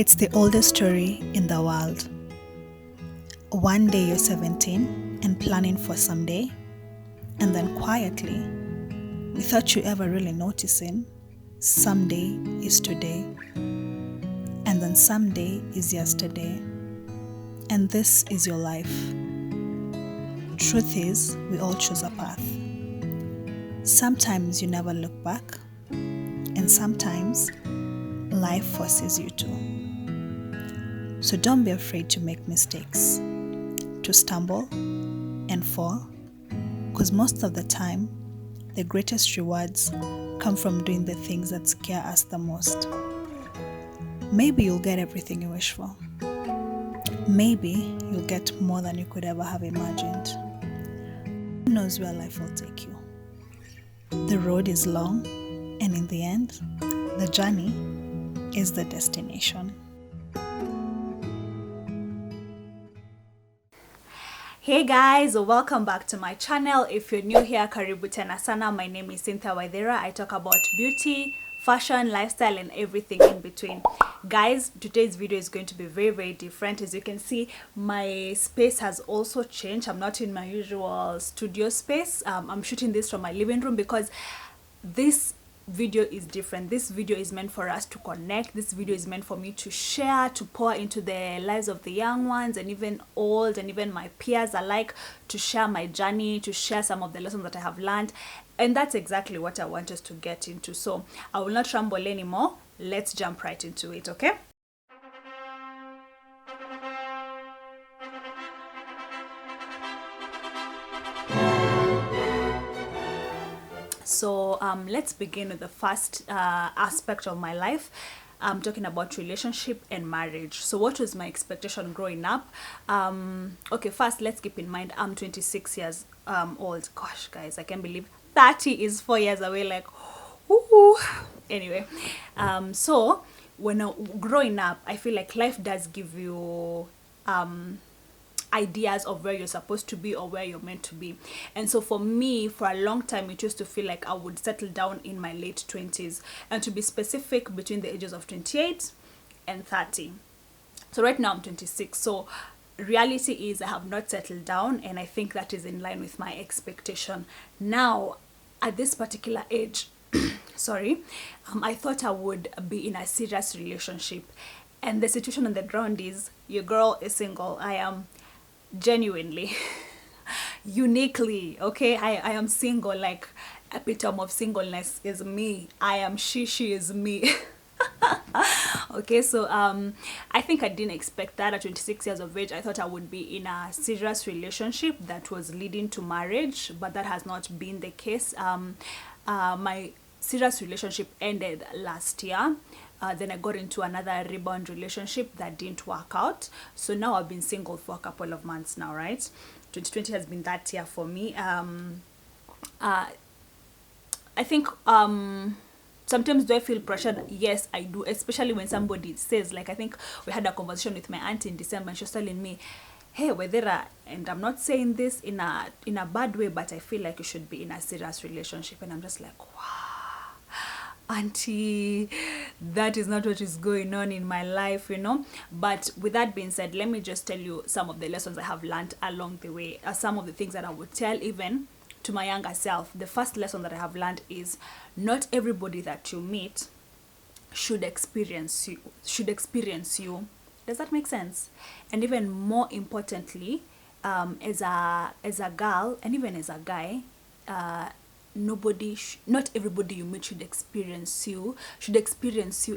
It's the oldest story in the world. One day you're 17 and planning for someday, and then quietly, without you ever really noticing, someday is today, and then someday is yesterday, and this is your life. Truth is, we all choose a path. Sometimes you never look back, and sometimes life forces you to. So don't be afraid to make mistakes, to stumble and fall, because most of the time, the greatest rewards come from doing the things that scare us the most. Maybe you'll get everything you wish for. Maybe you'll get more than you could ever have imagined. Who knows where life will take you? The road is long, and in the end, the journey is the destination. Hey guys, welcome back to my channel. If you're new here, karibu tena sana. My name is Cynthia Waithera. I talk about beauty, fashion, lifestyle, and everything in between. Guys, today's video is going to be very different. As you can see, my space has also changed. I'm not in my usual studio space. I'm shooting this from my living room because this video is different. This video is meant for us to connect. This video is meant for me to share, to pour into the lives of the young ones and even old and even my peers alike, to share my journey, to share some of the lessons that I have learned. And that's exactly what I want us to get into. So I will not ramble anymore. Let's jump right into it, okay? So let's begin with the first aspect of my life. I'm talking about relationship and marriage. So what was my expectation growing up? Okay, first let's keep in mind I'm 26 years old. Gosh, guys, I can't believe 30 is 4 years away. Like, woohoo. Anyway, so when growing up, I feel like life does give you ideas of where you're supposed to be or where you're meant to be. And so for me, for a long time, it used to feel like I would settle down in my late 20s, and to be specific, between the ages of 28 and 30. So right now I'm 26. So reality is I have not settled down, and I think that is in line with my expectation. Now, at this particular age, sorry, I thought I would be in a serious relationship. And the situation on the ground is your girl is single. I am genuinely uniquely okay. I am single. Like, epitome of singleness is me. I am she is me. Okay, so I think I didn't expect that at 26 years of age. I thought I would be in a serious relationship that was leading to marriage, but that has not been the case. My serious relationship ended last year. Then I got into another rebound relationship that didn't work out. So now I've been single for a couple of months now, right? 2020 has been that year for me. I think sometimes do I feel pressured? Yes, I do, especially when somebody says, like, I think we had a conversation with my auntie in December, and she was telling me, hey, Wedera, and I'm not saying this in a bad way, but I feel like you should be in a serious relationship. And I'm just like, wow, auntie, that is not what is going on in my life, you know. But with that being said, let me just tell you some of the lessons I have learned along the way, some of the things that I would tell even to my younger self. The first lesson that I have learned is not everybody that you meet should experience you. Does that make sense? And even more importantly, as a girl and even as a guy, not everybody you meet should experience you,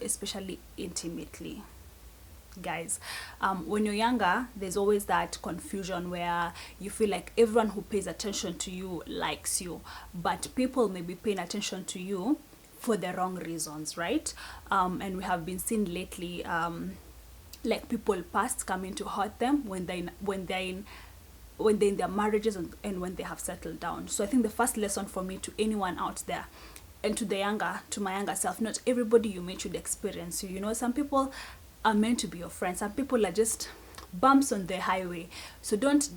especially intimately. Guys, when you're younger, there's always that confusion where you feel like everyone who pays attention to you likes you, but people may be paying attention to you for the wrong reasons, right? And we have been seeing lately, like, people past coming to hurt them when they're in their marriages and when they have settled down. So I think the first lesson for me, to anyone out there, and to my younger self, not everybody you meet should experience you. You know, some people are meant to be your friends. Some people are just bumps on the highway. So don't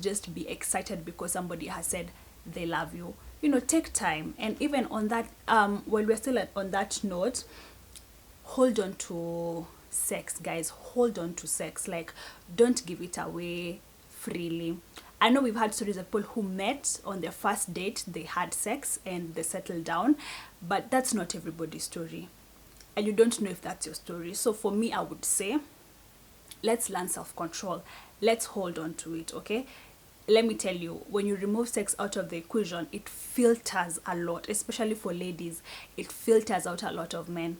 just be excited because somebody has said they love you. You know, take time. And even on that, while we're still on that note, hold on to sex, guys. Hold on to sex. Like, don't give it away freely. I know we've had stories of people who met on their first date, they had sex and they settled down, but that's not everybody's story. And you don't know if that's your story. So for me, I would say, let's learn self-control. Let's hold on to it, okay? Let me tell you, when you remove sex out of the equation, it filters a lot, especially for ladies. It filters out a lot of men.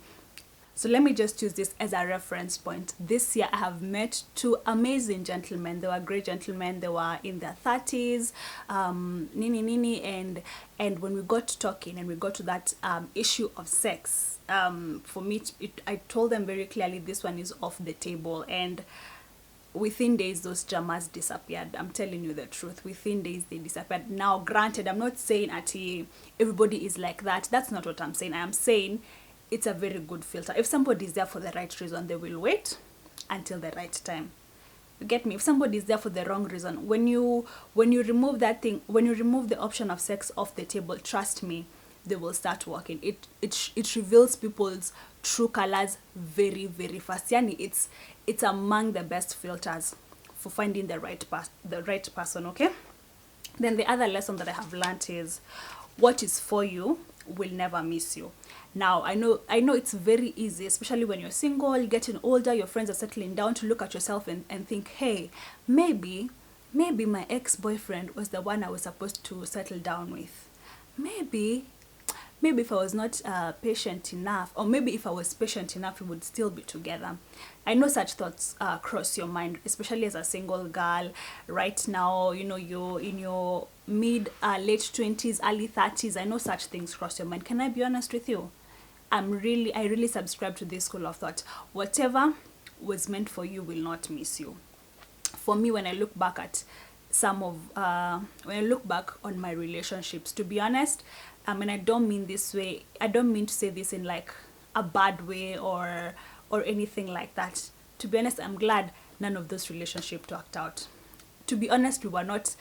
So let me just use this as a reference point. This year I have met two amazing gentlemen. They were great gentlemen. They were in their 30s, and when we got talking and we got to that issue of sex, for me, I told them very clearly, this one is off the table. And within days, those jammers disappeared. I'm telling you the truth. Within days, they disappeared. Now, granted, I'm not saying everybody is like that. That's not what I'm saying. I am saying it's a very good filter. If somebody is there for the right reason, they will wait until the right time. You get me? If somebody is there for the wrong reason, when you remove that thing, when you remove the option of sex off the table, trust me, they will start working. It reveals people's true colors very, very fast. Yani, it's among the best filters for finding the right person. Okay. Then the other lesson that I have learned is, what is for you will never miss you. Now, I know it's very easy, especially when you're single, getting older, your friends are settling down, to look at yourself and think, hey, maybe my ex-boyfriend was the one I was supposed to settle down with. Maybe if I was not patient enough, or maybe if I was patient enough, we would still be together. I know such thoughts cross your mind, especially as a single girl right now. You know, you're in your late 20s, early 30s. I know such things cross your mind. Can I be honest with you? I really subscribe to this school of thought. Whatever was meant for you will not miss you. For me, when I look back at when I look back on my relationships, to be honest, and I don't mean this way, I don't mean to say this in like a bad way or anything like that. To be honest, I'm glad none of those relationships worked out. To be honest, we were not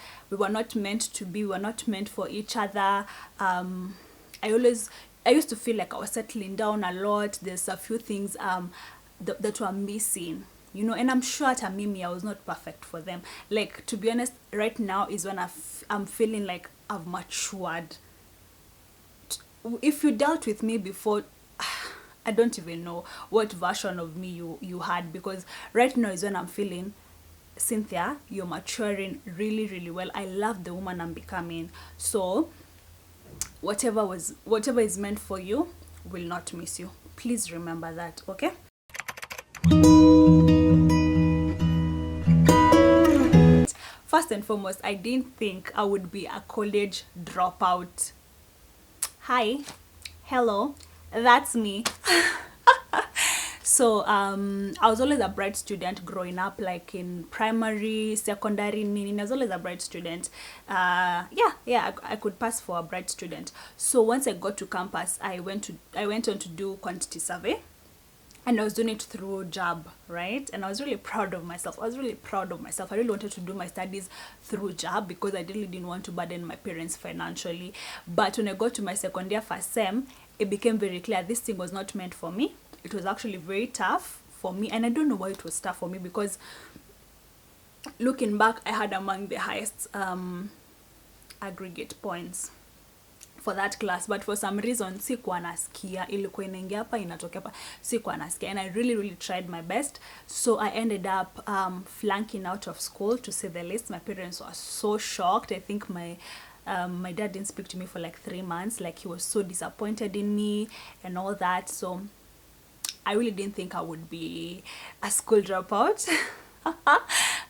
meant to be. We were not meant for each other. I used to feel like I was settling down a lot. There's a few things that were missing, you know, and I'm sure at Mimi I was not perfect for them. Like, to be honest, right now is when I'm feeling like I've matured. If you dealt with me before, I don't even know what version of me you had, because right now is when I'm feeling, Cynthia, you're maturing really, really well. I love the woman I'm becoming. So whatever is meant for you will not miss you. Please remember that, okay? First and foremost, I didn't think I would be a college dropout. Hi, hello, that's me. So I was always a bright student growing up, like in primary, secondary, I was always a bright student. I could pass for a bright student. So once I got to campus, I went on to do quantity survey, and I was doing it through job, right? And I was really proud of myself. I really wanted to do my studies through job because I really didn't want to burden my parents financially. But when I got to my second year first sem, it became very clear this thing was not meant for me. It was actually very tough for me, and I don't know why it was tough for me, because looking back, I had among the highest aggregate points for that class, but for some reason sikuwa nasikia, ilikuwa inaingia hapa inatoka hapa, sikuwa nasikia, and I really tried my best. So I ended up flunking out of school, to say the least. My parents were so shocked. I think my dad didn't speak to me for like 3 months. Like, he was so disappointed in me and all that. So I really didn't think I would be a school dropout.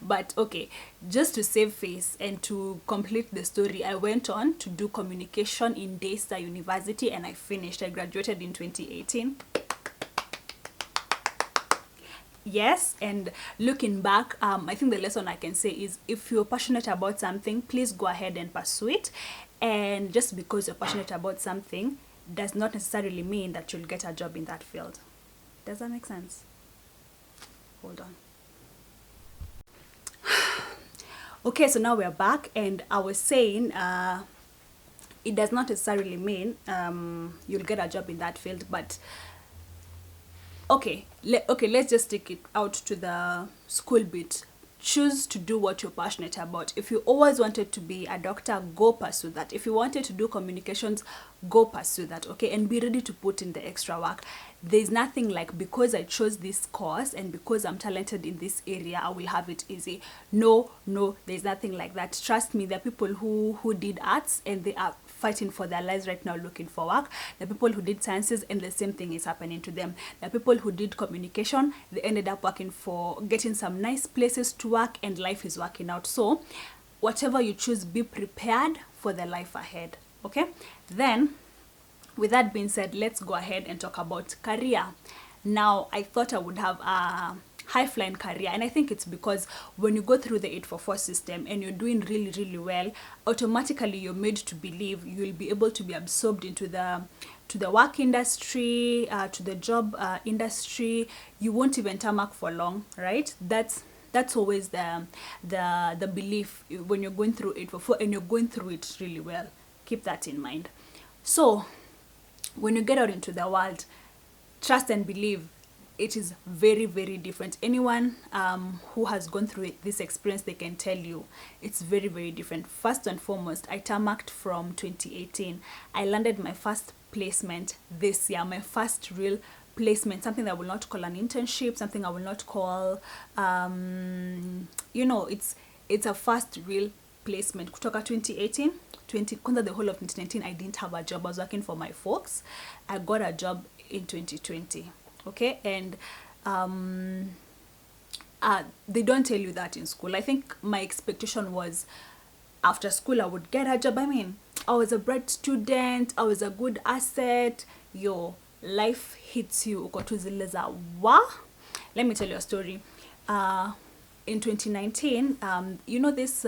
But okay, just to save face and to complete the story, I went on to do communication in Daystar University, and I finished. I graduated in 2018. Yes, and looking back, I think the lesson I can say is, if you're passionate about something, please go ahead and pursue it. And just because you're passionate about something does not necessarily mean that you'll get a job in that field. Does that make sense? Hold on. Okay, so now we're back, and I was saying it does not necessarily mean you'll get a job in that field, but okay, let's just take it out to the school bit. Choose to do what you're passionate about. If you always wanted to be a doctor, go pursue that. If you wanted to do communications, go pursue that, okay? And be ready to put in the extra work. There's nothing like, because I chose this course and because I'm talented in this area, I will have it easy. No, there's nothing like that. Trust me, there are people who did arts and they are fighting for their lives right now looking for work. There are people who did sciences and the same thing is happening to them. There are people who did communication, they ended up working for, getting some nice places to work, and life is working out. So whatever you choose, be prepared for the life ahead, okay? Then with that being said, let's go ahead and talk about career. Now, I thought I would have a high flying career, and I think it's because when you go through the 844 system and you're doing really well, automatically you're made to believe you'll be able to be absorbed into the work industry, to the job industry. You won't even tarmac for long, right? That's always the belief when you're going through 844 and you're going through it really well. Keep that in mind. So when you get out into the world, trust and believe it is very different. Anyone who has gone through this experience, they can tell you it's very different. First and foremost, I tarmacked from 2018. I landed my first placement this year, my first real placement, something that I will not call an internship, something I will not call it's a first real placement. Kutoka 2018, the whole of 2019, I didn't have a job. I was working for my folks. I got a job in 2020. Okay, and they don't tell you that in school. I think my expectation was after school I would get a job. I mean, I was a bright student, I was a good asset. Your life hits you. Let me tell you a story. In 2019, this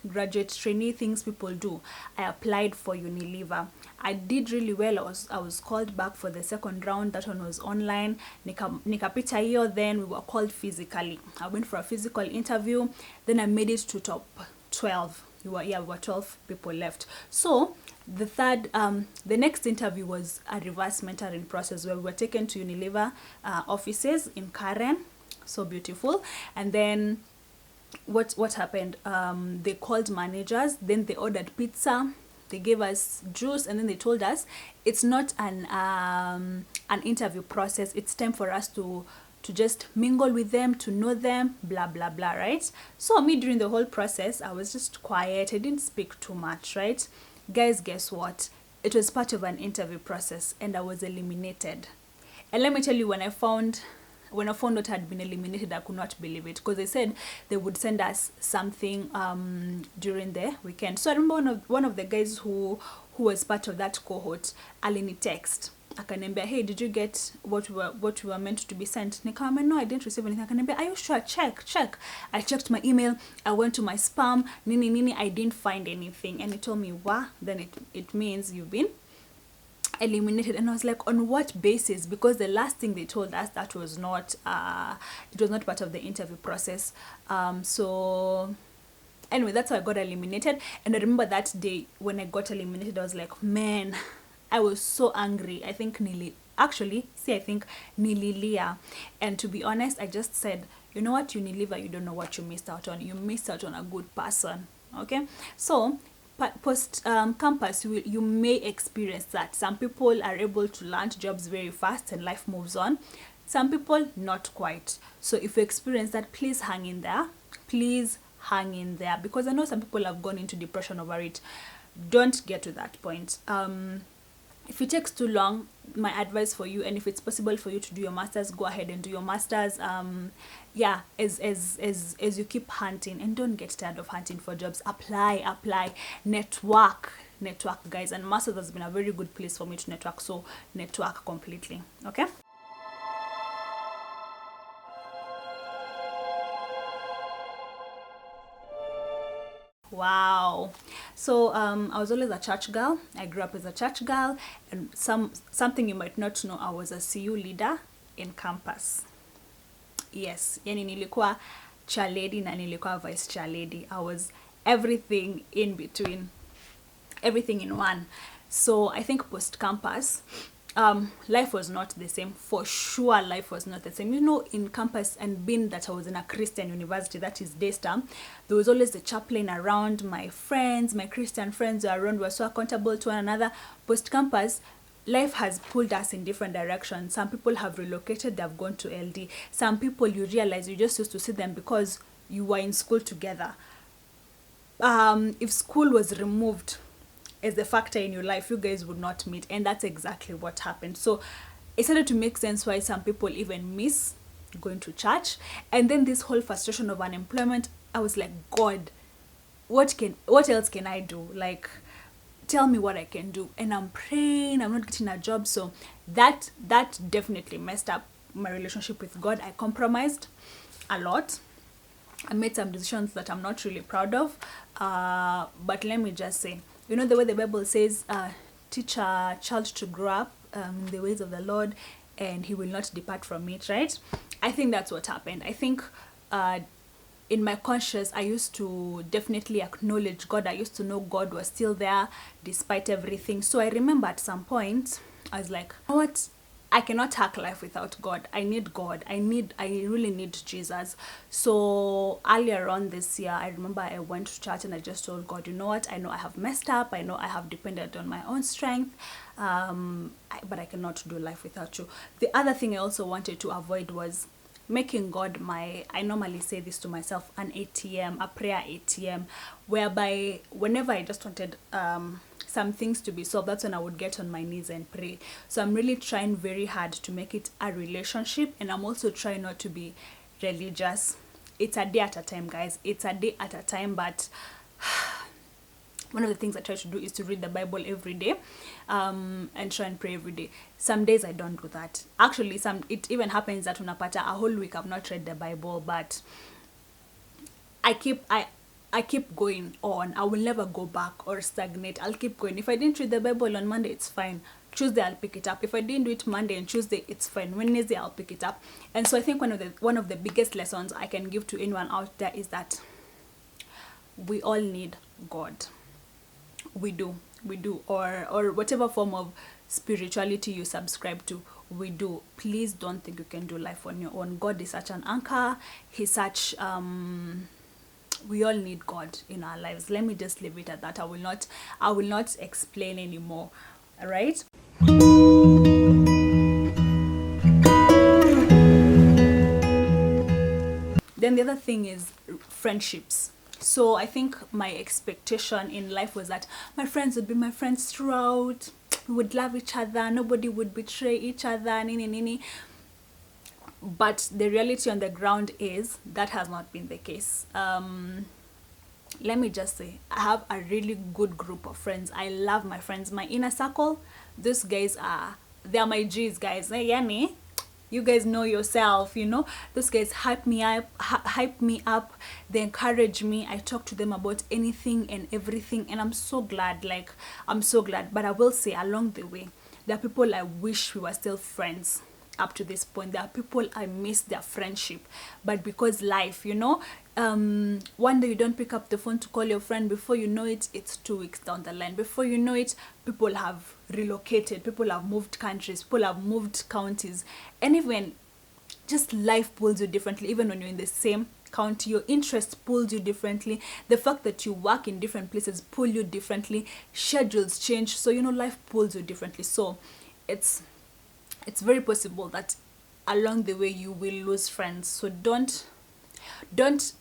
graduate trainee things people do, I applied for Unilever. I did really well. I was called back for the second round. That one was online. Nikapita hiyo, then we were called physically. I went for a physical interview. Then I made it to top 12. We were 12 people left. So the next interview was a reverse mentoring process where we were taken to Unilever offices in Karen. So beautiful. And then what happened, they called managers, then they ordered pizza, they gave us juice, and then they told us it's not an interview process, it's time for us to just mingle with them, to know them, blah blah blah, right? So me, during the whole process, I was just quiet, I didn't speak too much, right? Guys, guess what? It was part of an interview process and I was eliminated. And let me tell you, when I found out I had been eliminated, I could not believe it, because they said they would send us something during the weekend. So I remember one of the guys who was part of that cohort, alini text akaniambia, hey, did you get what we were meant to be sent? Nikamwambia, no, I didn't receive anything. Akaniambia, are you sure? Check. I checked my email, I went to my spam, nini, I didn't find anything. And he told me, what? Then it means you've been eliminated. And I was like, on what basis? Because the last thing they told us, that was not it was not part of the interview process. So anyway, that's how I got eliminated. And I remember that day when I got eliminated, I was like, man, I was so angry. I think nililia. And to be honest, I just said, you know what, Unilever, you don't know what you missed out on. You missed out on a good person. Okay, so post campus, you may experience that. Some people are able to land jobs very fast and life moves on. Some people not quite. So if you experience that, please hang in there. Please hang in there, because I know some people have gone into depression over it. Don't get to that point. If it takes too long, my advice for you, and if it's possible for you to do your masters, go ahead and do your masters. As you keep hunting, and don't get tired of hunting for jobs. Apply, network, guys. And masters has been a very good place for me to network. So network completely. Okay. Wow. So I was always a church girl. I grew up as a church girl, and something you might not know, I was a CU leader in campus. Yes, yani nilikuwa chair lady na nilikuwa vice chair lady. I was everything in between, everything in one. So I think post campus, life was not the same. For sure, life was not the same. You know, in campus, and being that I was in a Christian university, that is Daystar, there was always the chaplain around. My friends, my Christian friends were around, were so accountable to one another. Post campus, life has pulled us in different directions. Some people have relocated, they've gone to LD. Some people, you realize you just used to see them because you were in school together. If school was removed as a factor in your life, you guys would not meet, and that's exactly what happened. So it started to make sense why some people even miss going to church. And then this whole frustration of unemployment, I was like, God, what else can I do? Like, tell me what I can do. And I'm praying, I'm not getting a job. So that definitely messed up my relationship with God. I compromised a lot. I made some decisions that I'm not really proud of. But let me just say, you know, the way the Bible says, teach a child to grow up in the ways of the Lord, and he will not depart from it, right? I think that's what happened. I think in my conscience, I used to definitely acknowledge God. I used to know God was still there despite everything. So I remember at some point, I was like, you know what? I cannot hack life without God. I need God. I really need Jesus. So earlier on this year, I remember I went to church and I just told God, you know what? I know I have messed up. I know I have depended on my own strength. But I cannot do life without you. The other thing I also wanted to avoid was making God I normally say this to myself, an ATM, a prayer ATM, whereby whenever I just wanted some things to be solved, that's when I would get on my knees and pray. So I'm really trying very hard to make it a relationship, and I'm also trying not to be religious. It's a day at a time, guys. It's a day at a time, but one of the things I try to do is to read the Bible every day, and try and pray every day. Some days I don't do that. Actually, it even happens that unapata a whole week I've not read the Bible, but I keep going on. I will never go back or stagnate. I'll keep going. If I didn't read the Bible on Monday, it's fine. Tuesday, I'll pick it up. If I didn't do it Monday and Tuesday, it's fine. Wednesday, I'll pick it up. And so I think one of the biggest lessons I can give to anyone out there is that we all need God. We do. Or whatever form of spirituality you subscribe to, we do. Please don't think you can do life on your own. God is such an anchor. He's such we all need God in our lives. Let me just leave it at that. I will not explain anymore. All right. Then the other thing is friendships. So I think my expectation in life was that my friends would be my friends throughout. We would love each other. Nobody would betray each other. Nini. But the reality on the ground is that has not been the case. Let me just say, I have a really good group of friends. I love my friends. My inner circle, those guys they're my G's, guys. Yani, you guys know yourself, you know. Those guys hype me up. They encourage me. I talk to them about anything and everything, and I'm so glad. But I will say, along the way, there are people I wish we were still friends. Up to this point, there are people I miss their friendship, but because life, you know, one day you don't pick up the phone to call your friend, before you know it, it's 2 weeks down the line. Before you know it, people have relocated, people have moved countries, people have moved counties, and even just life pulls you differently. Even when you're in the same county, your interest pulls you differently. The fact that you work in different places pull you differently. Schedules change, so you know, life pulls you differently. So it's very possible that along the way you will lose friends. So don't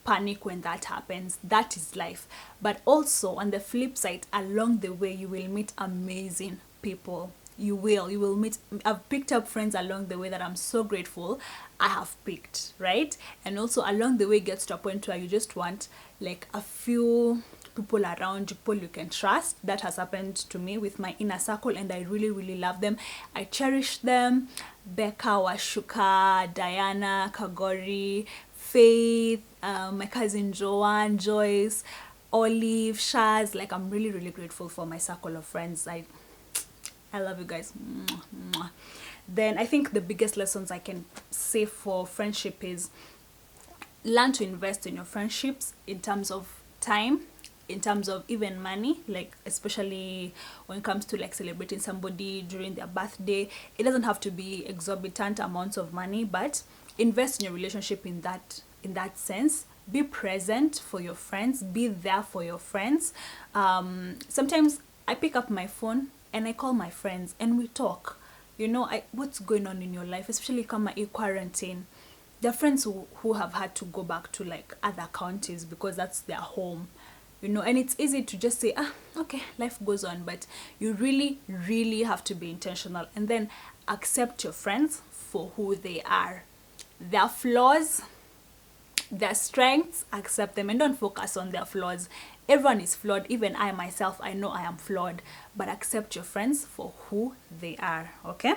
panic when that happens. That is life. But also on the flip side, along the way you will meet amazing people. You will meet. I've picked up friends along the way that I'm so grateful I have picked, right? And also along the way it gets to a point where you just want like a few people around you, people you can trust. That has happened to me with my inner circle, and I really, really love them. I cherish them. Becca, Washuka, Diana, Kagori, Faith, my cousin Joanne, Joyce, Olive, Shaz. Like, I'm really, really grateful for my circle of friends. I love you guys. Then I think the biggest lessons I can say for friendship is learn to invest in your friendships in terms of time, in terms of even money, like especially when it comes to like celebrating somebody during their birthday. It doesn't have to be exorbitant amounts of money, but invest in your relationship in that sense. Be present for your friends, be there for your friends. Sometimes I pick up my phone and I call my friends and we talk, you know, what's going on in your life, especially come in quarantine. There are friends who have had to go back to like other counties because that's their home, you know, and it's easy to just say, okay, life goes on, but you really, really have to be intentional and then accept your friends for who they are. Their flaws, their strengths, accept them and don't focus on their flaws. Everyone is flawed. Even I myself, I know I am flawed, but accept your friends for who they are. Okay.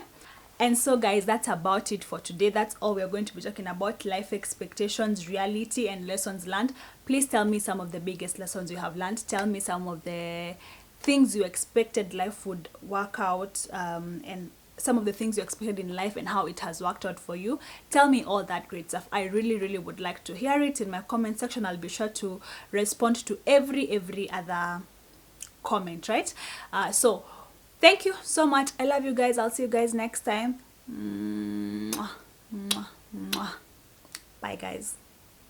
And so guys, that's about it for today. That's all we're going to be talking about: life expectations, reality, and lessons learned. Please tell me some of the biggest lessons you have learned. Tell me some of the things you expected life would work out, and some of the things you expected in life and how it has worked out for you. Tell me all that great stuff. I really, really would like to hear it in my comment section. I'll be sure to respond to every other comment, right? So thank you so much. I love you guys. I'll see you guys next time. Mwah, mwah, mwah. Bye guys.